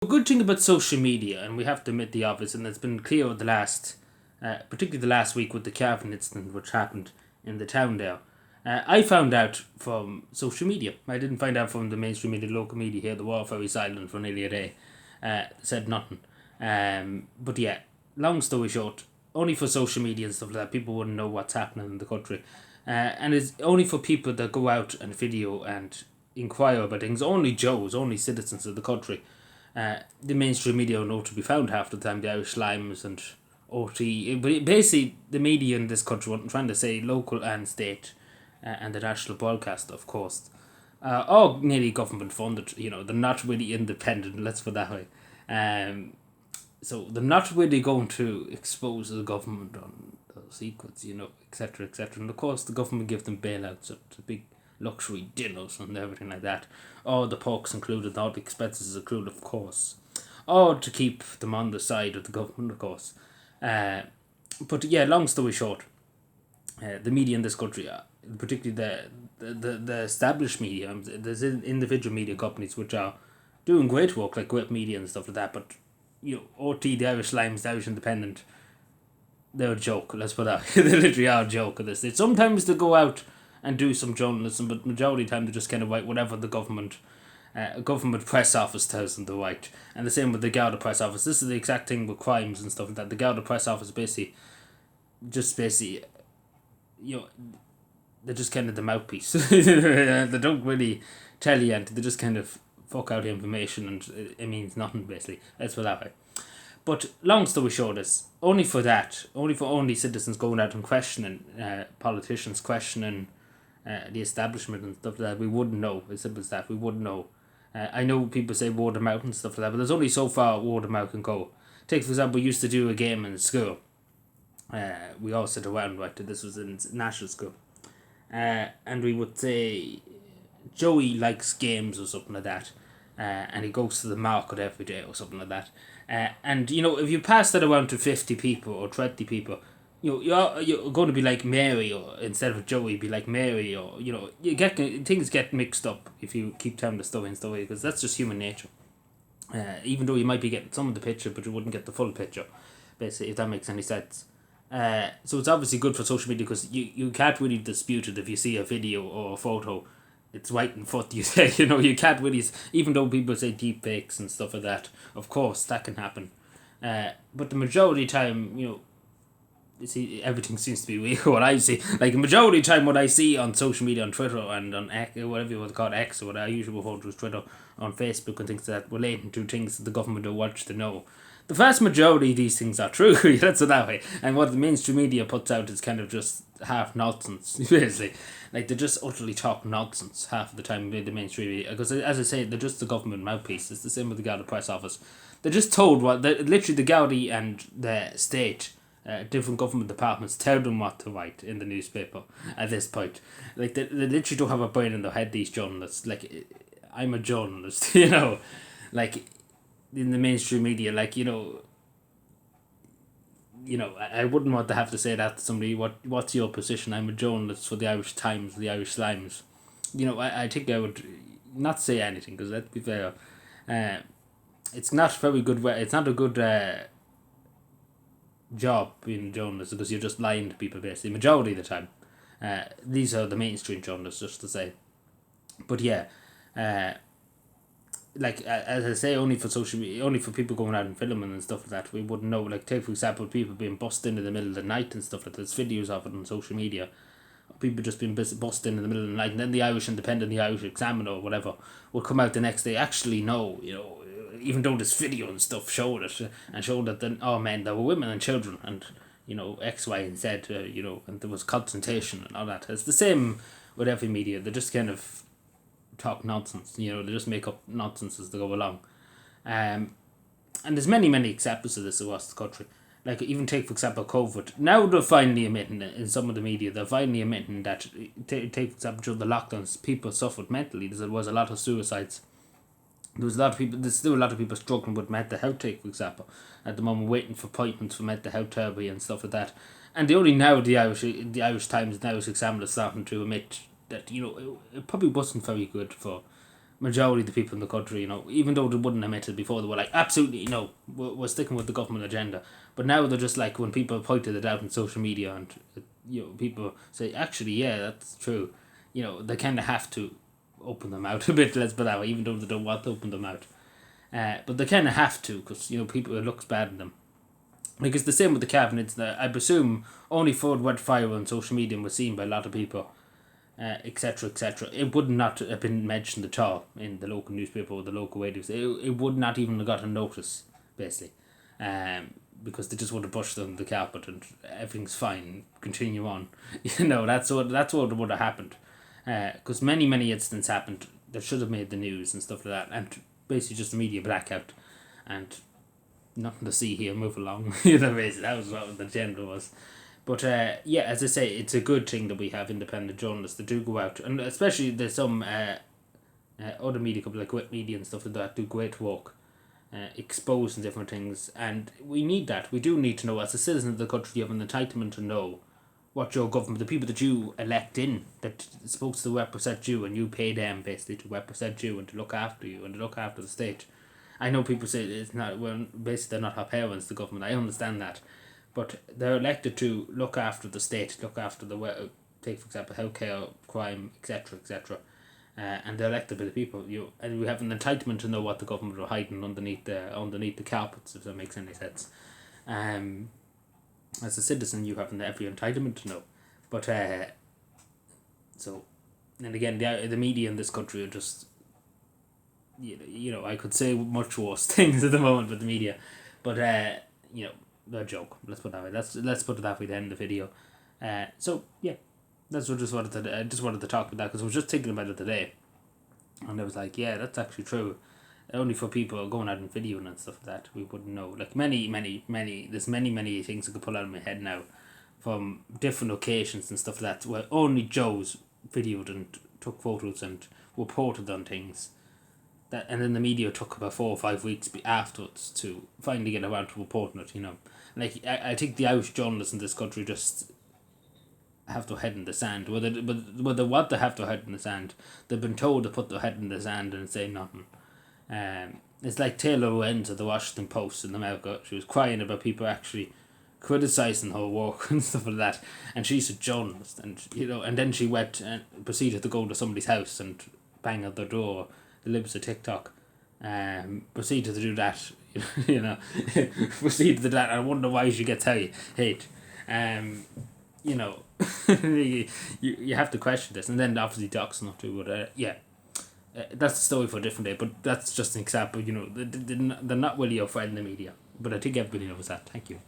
A good thing about social media, and we have to admit the obvious, and it's been clear over the last, particularly the last week with the Cavan incident which happened in the town there. I found out from social media. I didn't find out from the mainstream media, local media here. The were very silent for nearly a day. Said nothing. But yeah, long story short, only for social media and stuff like that, people wouldn't know what's happening in the country. And it's only for people that go out and video and inquire about things. Only Joes, only citizens of the country. The mainstream media are nowhere to be found half the time. The Irish Slimes and OT. But basically, the media in this country, what I'm trying to say, local and state, and the national broadcast, of course, all nearly government funded. They're not really independent. Let's put it that way. So they're not really going to expose the government on those secrets, etc., etc. And of course, the government give them bailouts at the big luxury dinners and everything like that. All the perks included, all the expenses included, of course. All to keep them on the side of the government, of course. But yeah, long story short, the media in this country, particularly the established media, there's individual media companies which are doing great work, like Great Media and stuff like that, but OT, the Irish Limes, the Irish Independent, they're a joke. Let's put that. They literally are a joke of this. Sometimes they go out and do some journalism, but majority of the time they just kind of write whatever the government press office tells them to write. And the same with the Garda press office. This is the exact thing with crimes and stuff like that. The Garda press office basically, they're just kind of the mouthpiece. They don't really tell you anything. They just kind of fuck out information and it means nothing basically. Let's put it that way. But long story short is, only for citizens going out and questioning politicians, questioning the establishment and stuff like that, we wouldn't know. As simple as that, we wouldn't know. I know people say word of mouth and stuff like that, but there's only so far word of mouth can go. Take, for example, we used to do a game in school. We all sit around, right? This was in national school. And we would say, Joey likes games or something like that. And he goes to the market every day or something like that. And if you pass that around to 50 people or 20 people, you're going to be like Mary, or instead of Joey, be like Mary, or things get mixed up if you keep telling the story, because that's just human nature. Even though you might be getting some of the picture, but you wouldn't get the full picture, basically, if that makes any sense. So it's obviously good for social media because you can't really dispute it if you see a video or a photo. It's right in front of you. You can't really, even though people say deep fakes and stuff like that, of course that can happen. But the majority of the time, you see, everything seems to be real. What I see, like the majority of the time, what I see on social media, on Twitter and on X, whatever you want to call it, X, or what I usually refer to as Twitter, on Facebook and things like that, relating to things that the government don't want you to know. The vast majority of these things are true. That's it that way. And what the mainstream media puts out is kind of just half nonsense, basically. Like, they just utterly talk nonsense half of the time with the mainstream media. Because, as I say, they're just the government mouthpiece. It's the same with the Garda press office. They're just told literally the Garda and the state, different government departments tell them what to write in the newspaper at this point. Like, they literally don't have a brain in their head, these journalists. Like, I'm a journalist, like, in the mainstream media, like, I wouldn't want to have to say that to somebody. What's your position? I'm a journalist for the Irish Times, the Irish Slimes. I think I would not say anything, because let's be fair, it's not very good. It's not a good job being a journalist, because you're just lying to people basically majority of the time. These are the mainstream journalists, just to say. But yeah, like, as I say, only for social media, only for people going out and filming and stuff like that, we wouldn't know. Like, take for example, people being bussed in the middle of the night and stuff like that. There's videos of it on social media. People just being bussed in the middle of the night, and then the Irish Independent, the Irish Examiner, or whatever, will come out the next day. Actually, no, even though this video and stuff showed it, and showed that then, oh man, there were women and children, and X, Y, and Z, and there was concentration and all that. It's the same with every media. They just kind of talk nonsense. They just make up nonsense as they go along. And there's many examples of this across the country. Like, even take, for example, COVID. Now they're finally admitting it in some of the media. They're finally admitting that, take for example, during the lockdowns, people suffered mentally. There was a lot of suicides. There's still a lot of people struggling with mental health, take for example, at the moment, waiting for appointments for mental health therapy and stuff like that. And the only now the Irish Times and Irish Examiner are starting to admit that it probably wasn't very good for majority of the people in the country, even though they wouldn't admit it before, they were like, absolutely, no, we're sticking with the government agenda. But now they're just like, when people pointed it out on social media and, people say, actually, yeah, that's true, they kind of have to open them out a bit, let's put it that way, even though they don't want to open them out. But they kind of have to, because, people, it looks bad in them. Like, it's the same with the cabinets. I presume only Ford went viral on social media and was seen by a lot of people, etc., etc. It would not have been mentioned at all in the local newspaper or the local radio. It would not even have got a notice, basically, because they just would have pushed them the carpet and everything's fine, continue on. That's what would have happened. Because many incidents happened that should have made the news and stuff like that, and basically just a media blackout, and nothing to see here, move along. Basically, that was what the agenda was. But as I say, it's a good thing that we have independent journalists that do go out, and especially there's some other media companies like Wit Media and stuff like that do great work, exposing different things, and we need that. We do need to know, as a citizen of the country, you have an entitlement to know what your government, the people that you elect in, that is supposed to represent you, and you pay them basically to represent you and to look after you and to look after the state. I know people say it's not, well, basically they're not our parents, the government. I understand that, but they're elected to look after the state, look after take for example healthcare, crime, etc., etc. And they're elected by the people. And we have an entitlement to know what the government are hiding underneath the carpets, if that makes any sense. As a citizen, you have every entitlement to know, but so, and again, the media in this country are just, I could say much worse things at the moment with the media, but they're a joke. Let's put it that way. Let's put it that way. To end the video. So yeah, that's what I just wanted to talk about that, because I was just thinking about it today, and I was like, yeah, that's actually true. Only for people going out and videoing and stuff like that, we wouldn't know. Like many, there's many things I could pull out of my head now, from different occasions and stuff like that, where only Joe's videoed and took photos and reported on things. And then the media took about 4 or 5 weeks afterwards to finally get around to reporting it, Like, I think the Irish journalists in this country just have their head in the sand. Whether they want to have their head in the sand, they've been told to put their head in the sand and say nothing. It's like Taylor Lorenz of the Washington Post in America. She was crying about people actually criticising her work and stuff like that, and she's a journalist, and and then she went and proceeded to go to somebody's house and bang at their door. The libs of TikTok, proceeded to do that. Proceeded to do that. I wonder why she gets hate. You have to question this, and then obviously doxing not too. But that's a story for a different day. But that's just an example. They're not really your friend in the media. But I think everybody knows that. Thank you.